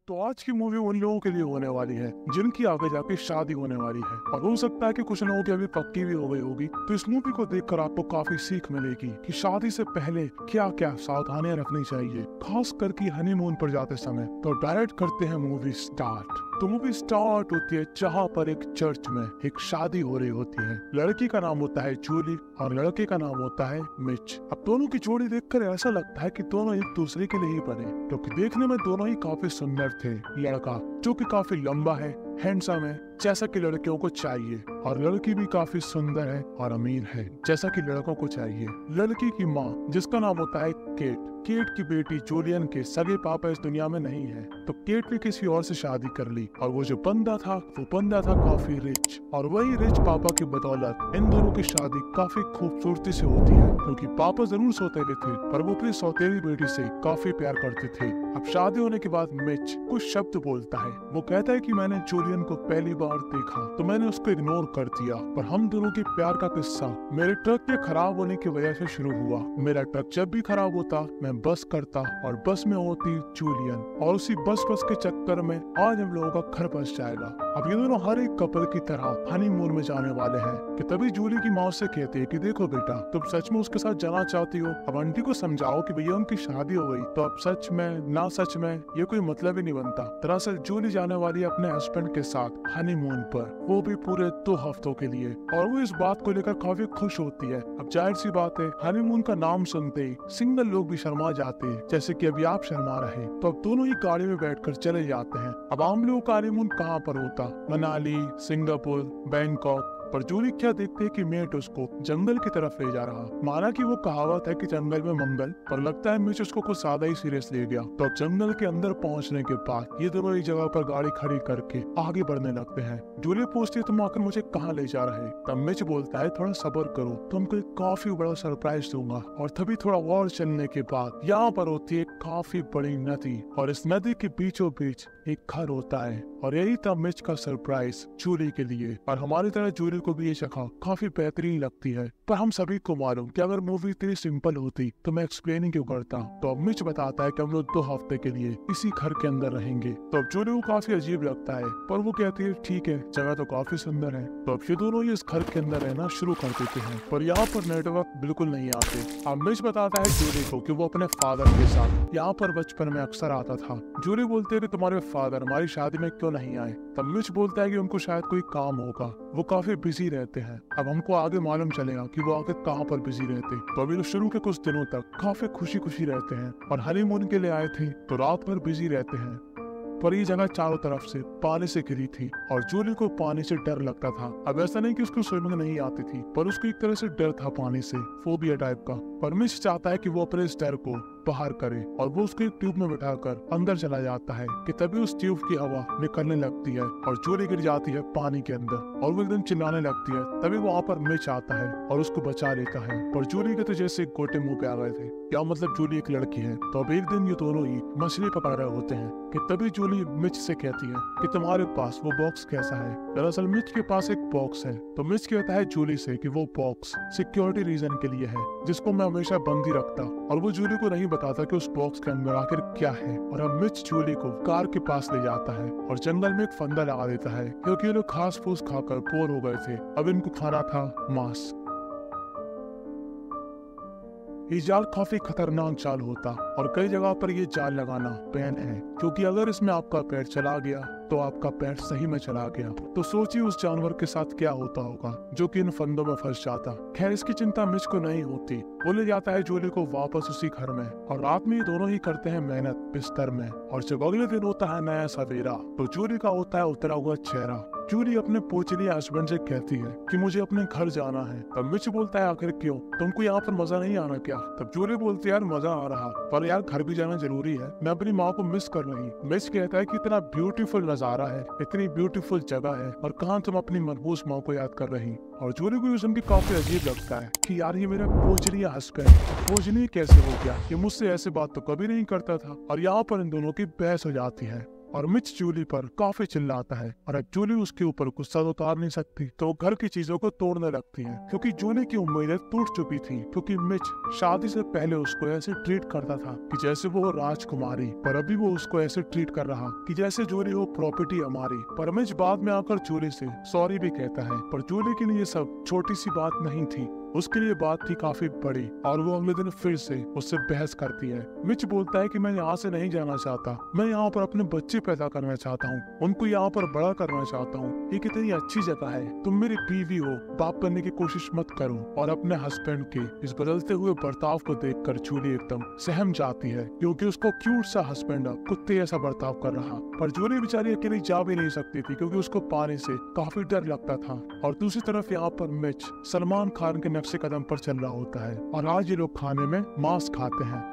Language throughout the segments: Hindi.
तो आज की मूवी उन लोगों के लिए होने वाली है जिनकी आगे जाके शादी होने वाली है, और हो सकता है कि कुछ लोगों की अभी पक्की भी हो गई होगी। तो इस मूवी को देखकर आपको काफी सीख मिलेगी कि शादी से पहले क्या क्या सावधानियां रखनी चाहिए, खास करके हनीमून पर जाते समय। तो डायरेक्ट करते हैं मूवी स्टार्ट। तो मूवी स्टार्ट होती है जहाँ पर एक चर्च में एक शादी हो रही होती है। लड़की का नाम होता है जूली और लड़के का नाम होता है मिच। अब दोनों की जोड़ी देखकर ऐसा लगता है कि दोनों एक दूसरे के लिए ही बने, क्योंकि देखने में दोनों ही काफी सुंदर थे। लड़का जो कि काफी लंबा है, हैंडसम है, जैसा कि लड़कियों को चाहिए, और लड़की भी काफी सुंदर है और अमीर है, जैसा कि लड़कों को चाहिए। लड़की की माँ जिसका नाम होता है केट, केट की बेटी जूलियन के सगे पापा इस दुनिया में नहीं है, तो केट ने किसी और से शादी कर ली, और वो जो बंदा था वो बंदा था काफी रिच, और वही रिच पापा की बदौलत इन दोनों की शादी काफी खूबसूरती से होती है, क्योंकि पापा जरूर सौतेले थे पर वो अपनी सौतेली बेटी से काफी प्यार करते थे। अब शादी होने के बाद मिच कुछ शब्द बोलता है। वो कहता है कि मैंने जूलियन को पहली बार देखा तो मैंने उसको इग्नोर कर दिया, पर हम दोनों के प्यार का किस्सा मेरे ट्रक के खराब होने की वजह से शुरू हुआ। मेरा ट्रक जब भी खराब होता मैं बस करता और बस में होती जूलियन, और उसी बस के चक्कर में आज हम लोगों का घर बस जाएगा। अब ये दोनों हर एक कपल की तरह हनीमून में जाने वाले हैं कि तभी जूली की माँ से कहती है कि देखो बेटा, तुम सच में उसके साथ जाना चाहती हो? अब आंटी को समझाओ कि भैया उनकी शादी हो गई, तो अब सच में ना सच में ये कोई मतलब ही नहीं बनता। दरअसल जूली जाने वाली है अपने हस्बैंड के साथ हनीमून पर, वो भी पूरे 2 हफ्तों के लिए, और वो इस बात को लेकर काफी खुश होती है। अब जाहिर सी बात है, हनीमून का नाम सुनते ही सिंगल लोग भी शर्मा जाते हैं, जैसे कि अभी आप शर्मा रहे। तो अब दोनों ही गाड़ी में बैठकर चले जाते हैं। अब आम लोगों का हनीमून कहाँ पर होता? Manali, Singapore, Bangkok. पर जूली क्या देखते है कि मेट उसको जंगल की तरफ ले जा रहा। माना कि वो कहावत है कि जंगल में मंगल, पर लगता है मिच उसको कुछ ज्यादा ही सीरियस ले गया। तो अब जंगल के अंदर पहुंचने के बाद ये दोनों एक जगह पर गाड़ी खड़ी करके आगे बढ़ने लगते हैं। जूली पूछती है तुम आखिर मुझे कहाँ ले जा रहे? तब मिच बोलता है थोड़ा सब्र करो, तुमको एक काफी बड़ा सरप्राइज दूंगा। और तभी थोड़ा और चलने के बाद यहाँ पर होती है काफी बड़ी नदी, और इस नदी के बीचों बीच एक घर होता है, और यही था मिच का सरप्राइज जूली के लिए। और हमारी तरह जूली को भी ये जगह काफी बेहतरीन लगती है, पर हम सभी को मालूम कि अगर मूवी इतनी सिंपल होती तो मैं एक्सप्लेनिंग क्यों करता। तो अब मिच बताता है कि हम लोग 2 हफ्ते के लिए इसी घर के अंदर रहेंगे। तो अब जूली को काफी अजीब लगता है, पर वो कहती है ठीक है, जगह तो काफी सुंदर है। तो अब ये दोनों ही इस घर के अंदर रहना शुरू कर देते हैं, पर यहाँ पर नेटवर्क बिल्कुल नहीं आते। अब मिच बताता है जूली को कि वो अपने फादर के साथ यहाँ पर बचपन में अक्सर आता था। जूली बोलते है कि तुम्हारे फादर हमारी शादी में क्यों नहीं आए? तब मिच बोलता है कि उनको शायद कोई काम होगा, वो काफी बिजी रहते हैं। अब हमको आगे मालूम चलेगा कि वो आगे कहाँ पर बिजी रहते। तो अभी शुरू के कुछ दिनों तक काफी खुशी खुशी रहते हैं, और हनीमून के लिए आए थे तो रात भर बिजी रहते हैं। पर ये जगह चारों तरफ से पानी से घिरी थी, और जूली को पानी से डर लगता था। अब ऐसा नहीं कि उसको स्विमिंग नहीं आती थी, पर उसको एक तरह से डर था पानी से, फोबिया टाइप का। पर मिच चाहता है कि वो अपने इस डर को बाहर करे, और वो उसको एक ट्यूब में बिठाकर अंदर चला जाता है कि तभी उस ट्यूब की हवा निकलने लगती है और जूली गिर जाती है पानी के अंदर, और वो एकदम चिल्लाने लगती है। तभी वहाँ पर मिच आता है और उसको बचा लेता है, पर जूली के तो जैसे गोटे मुंह पे आ गए थे। क्या मतलब जूली एक लड़की है? तो अब एक दिन ये दोनों ही मछली पकड़ रहे होते हैं कि तभी जूली मिच से कहती है कि तुम्हारे पास वो बॉक्स कैसा है? दरअसल मिच के पास एक बॉक्स है। तो मिच कहता है जूली से कि वो बॉक्स सिक्योरिटी रीजन के लिए है, जिसको मैं हमेशा बंद ही रखता, और वो जूली को नहीं बताता कि उस बॉक्स के अंदर आखिर क्या है। और अब मिच जूली को कार के पास ले जाता है और जंगल में एक फंदा लगा देता है, क्योंकि ये लोग घास फूस खाकर बोर हो गए थे। अब इनको खाना था मांस। ये जाल काफी खतरनाक जाल होता, और कई जगह पर ये जाल लगाना बैन है, क्योंकि अगर इसमें आपका पैर चला गया तो आपका पैर सही में चला गया। तो सोचिए उस जानवर के साथ क्या होता होगा जो कि इन फंदों में फंस जाता। खैर इसकी चिंता मिच को नहीं होती। वो ले जाता है जूली को वापस उसी घर में, और रात में ये दोनों ही करते हैं मेहनत बिस्तर में। और जब अगले दिन होता है नया सवेरा, तो जूली का होता है उतरा हुआ चेहरा। जूली अपने पोचली हस्बैंड से कहती है कि मुझे अपने घर जाना है। तब मिच बोलता है आखिर क्यों, तुमको यहाँ पर मजा नहीं आना क्या? तब जूली बोलती है यार मजा आ रहा, पर यार घर भी जाना जरूरी है, मैं अपनी माँ को मिस कर रही। मिच कहता है कि इतना ब्यूटीफुल नजारा है, इतनी ब्यूटीफुल जगह है, और कहाँ तुम अपनी मनहूस माँ को याद कर रही? और जूली को सुन के काफी अजीब लगता है कि यार ये मेरा पोचलिया हस्बैंड पोचली कैसे हो गया? ये मुझसे ऐसे बात तो कभी नहीं करता था। और यहाँ पर इन दोनों की बहस हो जाती है, और मिच जूली पर काफी चिल्लाता है और अब जूली उसके ऊपर गुस्सा तो उतार नहीं सकती तो वो घर की चीजों को तोड़ने लगती है, क्योंकि जूली की उम्मीदें टूट चुकी थी, क्योंकि मिच शादी से पहले उसको ऐसे ट्रीट करता था कि जैसे वो राजकुमारी, पर अभी वो उसको ऐसे ट्रीट कर रहा कि जैसे जूली हो प्रॉपर्टी हमारी। पर मिच बाद में आकर जूली से सॉरी भी कहता है, पर जूली के लिए सब छोटी सी बात नहीं थी, उसके लिए बात थी काफी बड़ी और वो अगले दिन फिर से उससे बहस करती है। मिच बोलता है कि मैं यहाँ से नहीं जाना चाहता, मैं यहाँ पर अपने बच्चे पैदा करना चाहता हूँ, उनको यहाँ पर बड़ा करना चाहता हूँ, ये कितनी अच्छी जगह है, तुम मेरी बीवी हो, बाप बनने की कोशिश मत करो। और अपने हस्बैंड के इस बदलते हुए बर्ताव को देखकर जूली एकदम सहम जाती है, क्योंकि उसको क्यूट सा हस्बैंड कुत्ते ऐसा बर्ताव कर रहा। पर जूली बेचारी अकेली जा भी नहीं सकती थी, क्योंकि उसको पानी से काफी डर लगता था। और दूसरी तरफ यहाँ पर मिच सलमान खान के नक्शे कदम पर चल रहा होता है और आज ये लोग खाने में मांस खाते हैं।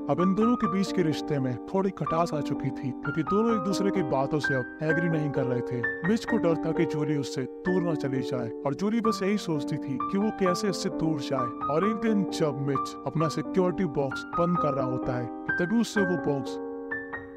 अब इन दोनों के बीच के रिश्ते में थोड़ी खटास आ चुकी थी, क्योंकि दोनों एक दूसरे की बातों से अब एग्री नहीं कर रहे थे। मिच को डर था कि जूली उससे दूर न चली जाए और जूली बस यही सोचती थी कि वो कैसे इससे दूर जाए। और एक दिन जब मिच अपना सिक्योरिटी बॉक्स बंद कर रहा होता है, तभी उससे वो बॉक्स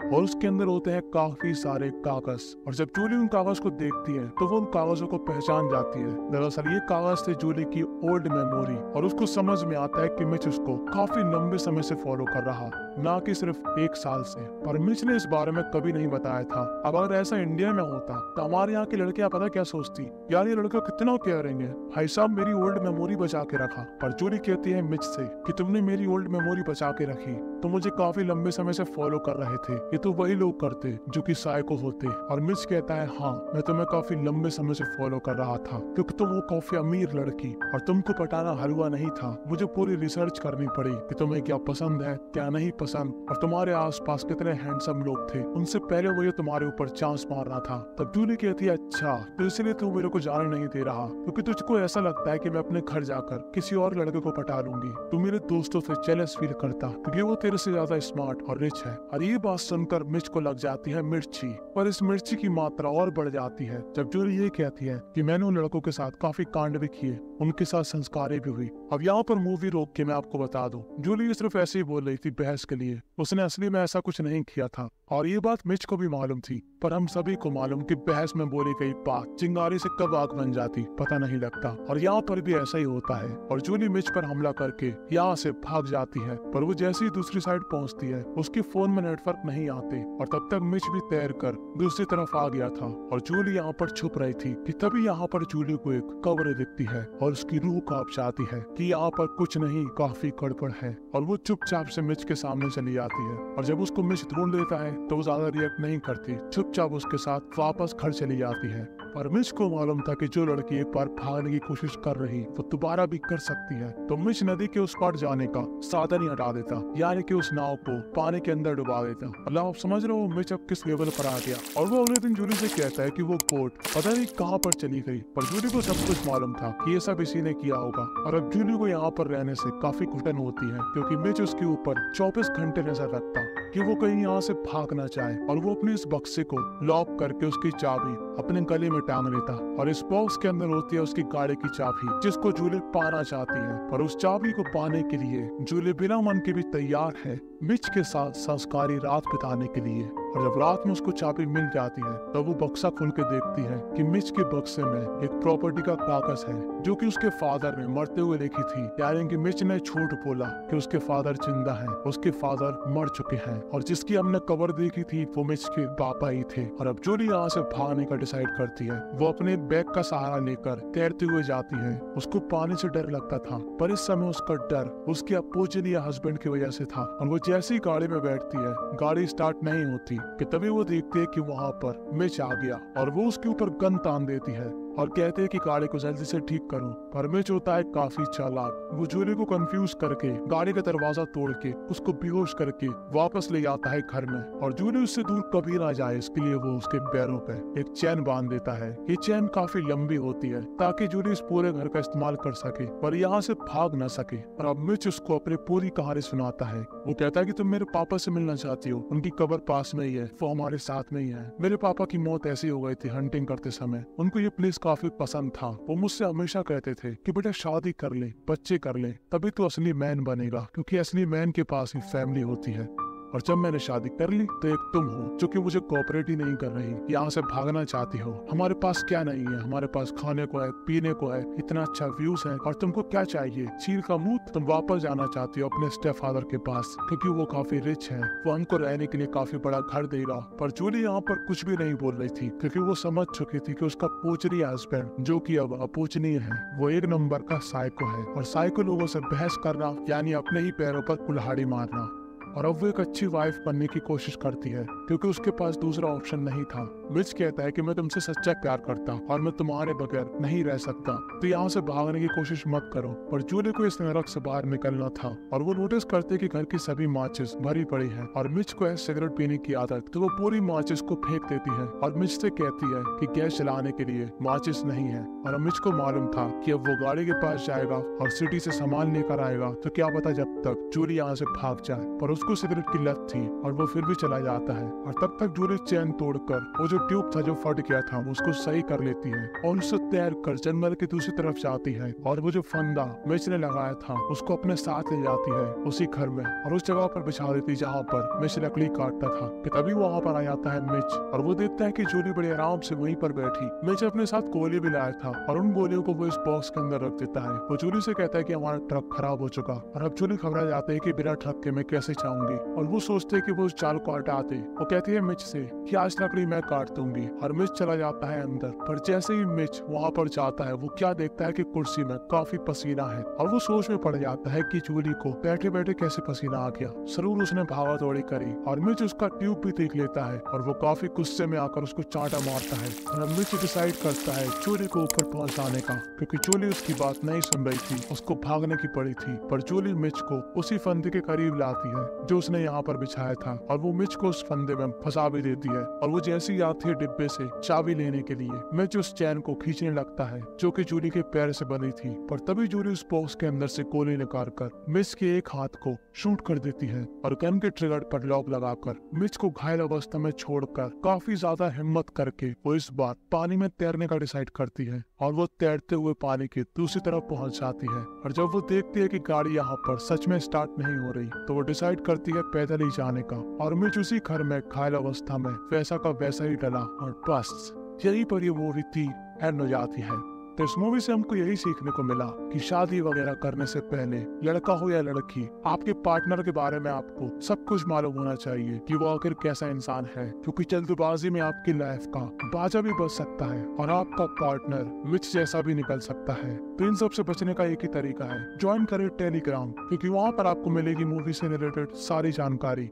और उसके अंदर होते हैं काफी सारे कागज। और जब जूली उन कागज को देखती है तो वो उन कागजों को पहचान जाती है। दरअसल ये कागज थे जूली की ओल्ड मेमोरी और उसको समझ में आता है कि मिच उसको काफी लंबे समय से फॉलो कर रहा, ना कि सिर्फ 1 साल से। पर मिच ने इस बारे में कभी नहीं बताया था। अब अगर ऐसा इंडिया में होता तो हमारे यहाँ की लड़कियां पता क्या सोचती, यार ये लड़का कितना केयरिंग है, भाई साहब मेरी ओल्ड मेमोरी बचा के रखा। पर जूली कहती है मिच से कि तुमने मेरी ओल्ड मेमोरी बचा के रखी, तो मुझे काफी लंबे समय से फॉलो कर रहे थे, ये तो वही लोग करते जो कि साइको होते। और मिच कहता है हाँ, मैं तुम्हें काफी लंबे समय से फॉलो कर रहा था, क्योंकि तुम वो काफी अमीर लड़की और तुमको पटाना हलवा नहीं था। मुझे पूरी रिसर्च करनी पड़ी कि तुम्हें क्या पसंद है क्या नहीं पसंद, और तुम्हारे आसपास कितने हैंडसम लोग थे, उनसे पहले वो ये तुम्हारे ऊपर चांस मारना था। तब जूली कहती है अच्छा, तो इसलिए तू मेरे को जाने नहीं दे रहा, क्योंकि तुझको ऐसा लगता है कि मैं अपने घर जाकर किसी और लड़के को पटा लूंगी। तू मेरे दोस्तों से जेलस फील करता, क्योंकि वो तेरे से ज्यादा स्मार्ट और रिच है। और ये बात सुनकर मिच को लग जाती है मिर्ची, पर इस मिर्ची की मात्रा और बढ़ जाती है जब जूली ये कहती है कि मैंने उन लड़कों के साथ काफी कांड भी किए, उनके साथ संस्कारें भी हुई। अब यहाँ पर मूवी रोक के मैं आपको बता दूं, जूली सिर्फ ऐसे ही बोल रही थी बहस के लिए, उसने असली में ऐसा कुछ नहीं किया था। और ये बात मिच को भी मालूम थी, पर हम सभी को मालूम कि बहस में बोली गई बात चिंगारी से कब आग बन जाती पता नहीं लगता। और यहाँ पर भी ऐसा ही होता है। और जूली मिच पर हमला करके यहाँ से भाग जाती है, पर वो जैसे ही दूसरी साइड पहुँचती है उसके फोन में नेटवर्क नहीं आते, और तब तक मिच भी तैर कर दूसरी तरफ आ गया था। और जूली यहाँ पर छुप रही थी कि तभी यहाँ पर जूली को एक कब्र दिखती है और उसकी रूह कांप जाती है कि यहाँ पर कुछ नहीं, काफी गड़बड़ है। और वो चुपचाप से मिच के सामने चली जाती है, और जब उसको मिच ढूंढ लेता है तो वो ज्यादा रिएक्ट नहीं करती, चुपचाप उसके साथ वापस घर चली जाती है। पर मिच को मालूम था कि जो लड़की एक बार भागने की कोशिश कर रही वो दोबारा भी कर सकती है, तो मिच नदी के उस पार जाने का साधन ही हटा देता, यानी कि उस नाव को पानी के अंदर डुबा देता। मतलब आप समझ रहे हो मिच अब किस लेवल पर आ गया। और वो अगले दिन जूली से कहता है कि वो बोट पता नहीं कहाँ पर चली गई, पर जूली को सब कुछ मालूम था कि ये सब इसी ने किया होगा। और अब जूली को यहाँ पर रहने से काफी घुटन होती है, क्योंकि मिच उसके ऊपर 24 घंटे नजर रखता कि वो कहीं यहाँ से भागना चाहे। और वो अपने इस बक्से को लॉक करके उसकी चाबी अपने गले में टांग लेता, और इस बॉक्स के अंदर होती है उसकी गाड़ी की चाबी, जिसको जूली पाना चाहती है। पर उस चाबी को पाने के लिए जूली बिना मन के भी तैयार है मिच के साथ संस्कारी रात बिताने के लिए। और जब रात में उसको चाबी मिल जाती है तब वो बक्सा खोल के देखती है कि मिच के बक्से में एक प्रॉपर्टी का कागज है, जो कि उसके फादर ने मरते हुए लिखी थी। यानी कि मिच ने झूठ बोला कि उसके फादर जिंदा हैं, उसके फादर मर चुके हैं, और जिसकी हमने कबर देखी थी वो मिच के पापा ही थे। और अब जूली यहाँ से भागने का डिसाइड करती है। वो अपने बैग का सहारा लेकर तैरते हुए जाती है। उसको पानी से डर लगता था, पर इस समय उसका डर उसके अपोजिट हस्बैंड की वजह से था। और वो जैसी ही गाड़ी में बैठती है, गाड़ी स्टार्ट नहीं होती कि तभी वो देखती है कि वहाँ पर मिच आ गया, और वो उसके ऊपर गन तान देती है और कहते हैं कि गाड़ी को जल्दी से ठीक करो। पर मिच होता है काफी चालाक, वो जूली को कंफ्यूज करके गाड़ी का दरवाजा तोड़ के उसको बेहोश करके वापस ले जाता है घर में। और जूली उससे दूर कभी ना जाए इसके लिए वो उसके पैरों पे एक चैन बांध देता है। ये चैन काफी लंबी होती है ताकि जूली इस पूरे घर का इस्तेमाल कर सके, पर यहाँ से भाग न सके। और अब मिच उसको अपनी पूरी कहानी सुनाता है। वो कहता है कि तुम मेरे पापा से मिलना चाहती हो, उनकी कब्र पास में ही है, वो हमारे साथ में ही है। मेरे पापा की मौत ऐसी हो गई थी हंटिंग करते समय, उनको ये प्लेस काफी पसंद था। वो मुझसे हमेशा कहते थे कि बेटा शादी कर ले, बच्चे कर ले, तभी तो असली मैन बनेगा, क्योंकि असली मैन के पास ही फैमिली होती है। और जब मैंने शादी कर ली तो एक तुम हो जो कि मुझे कोऑपरेट ही नहीं कर रही, यहाँ से भागना चाहती हो। हमारे पास क्या नहीं है, हमारे पास खाने को है, पीने को है, इतना अच्छा व्यूज है, और तुमको क्या चाहिए? चील का मुंह। तुम वापस जाना चाहती हो अपने स्टेप फादर के पास क्योंकि वो काफी रिच है, वो हमको रहने के लिए काफी बड़ा घर देगा। पर जूली यहाँ पर कुछ भी नहीं बोल रही थी क्योंकि वो समझ चुकी थी कि उसका पूजनीय हस्बैंड, जो कि अब अपूजनीय है, वो एक नंबर का साइको है। और साइको लोगों से बहस करना यानी अपने ही पैरों पर कुल्हाड़ी मारना। और अब वो एक अच्छी वाइफ बनने की कोशिश करती है क्योंकि उसके पास दूसरा ऑप्शन नहीं था। मिच कहता है कि मैं तुमसे सच्चा प्यार करता और मैं तुम्हारे बगैर नहीं रह सकता, तो यहाँ से भागने की कोशिश मत करो। पर जूली को इस नरक से बाहर निकलना था और वो नोटिस करते कि घर की सभी माचिस भरी पड़ी है और मिच को है सिगरेट पीने की आदत, तो वो पूरी माचिस को फेंक देती है और मिच से कहती है कि गैस जलाने के लिए माचिस नहीं है। और मिच को मालूम था कि अब वो गाड़ी के पास जाएगा और सिटी से सामान लेकर आएगा, तो क्या पता जब तक जूली यहाँ से भाग जाए। पर उसको सिगरेट की लत थी और वो फिर भी चला जाता है। और तब तक जूली चैन तोड़कर वो जो ट्यूब था जो फट गया था उसको सही कर लेती है और उससे तैर कर जंगल की दूसरी तरफ जाती है और वो जो फंदा मिच ने लगाया था उसको अपने साथ ले जाती है उसी घर में और उस जगह पर बिछा देती जहाँ पर मिच लकड़ी काटता था। कि तभी वहाँ पर आ जाता है मिच और वो देखता है कि जूली बड़े आराम से वहीं पर बैठी। मिच अपने साथ गोली भी लाया था और उन गोलियों को वो इस बॉक्स के अंदर रख देता है। वो जूली से कहता है कि हमारा ट्रक खराब हो चुका और अब जूली घबरा जाते है कि बिना ट्रक के मैं कैसे जाऊंगी। और वो सोचते है कि वो उस चाल को हटा दे। वो कहती है मिच से कि आज लकड़ी मैं काट दूंगी और मिच चला जाता है अंदर। पर जैसे ही मिच वहाँ पर जाता है वो क्या देखता है कि कुर्सी में काफी पसीना है और वो सोच में पड़ जाता है कि जूली को बैठे बैठे कैसे पसीना आ गया, जरूर उसने भागा दौड़ी करी। और मिच उसका ट्यूब भी देख लेता है और वो काफी गुस्से में आकर उसको चांटा मारता है। और मिच डिसाइड करता है जूली को ऊपर पहुंचाने का क्योंकि जूली उसकी बात नहीं सुन रही थी, उसको भागने की पड़ी थी। पर जूली मिच को उसी फंदे के करीब लाती है जो उसने यहाँ पर बिछाया था और वो मिच को उस फंदे में फंसा भी देती है। और वो जैसे ही आती है डिब्बे से चाबी लेने के लिए, मिच उस चैन को खींचने लगता है जो कि जूली के पैर से बनी थी। पर तभी जूली उस बॉक्स के अंदर से गोली निकाल कर मिच के एक हाथ को शूट कर देती है और गन के ट्रिगर पर लॉक लगाकर मिच को घायल अवस्था में छोड़कर काफी ज्यादा हिम्मत करके वो इस बार पानी में तैरने का डिसाइड करती है और वो तैरते हुए पानी की दूसरी तरफ पहुंच जाती है। और जब वो देखती है कि गाड़ी यहाँ पर सच में स्टार्ट नहीं हो रही तो वो डिसाइड करती है पैदल ही जाने का। और मिच उसी घर में घायल अवस्था में वैसा का वैसा ही डला और बस यही पर ये मूवी थी एंड हो जाती है। तो इस मूवी से हमको यही सीखने को मिला कि शादी वगैरह करने से पहले लड़का हो या लड़की, आपके पार्टनर के बारे में आपको सब कुछ मालूम होना चाहिए कि वो आखिर कैसा इंसान है, क्योंकि जल्दबाजी में आपकी लाइफ का बाजा भी बच सकता है और आपका पार्टनर मिच जैसा भी निकल सकता है। तो इन सब से बचने का एक ही तरीका है, ज्वाइन करें टेलीग्राम, क्योंकि वहाँ पर आपको मिलेगी मूवी से रिलेटेड सारी जानकारी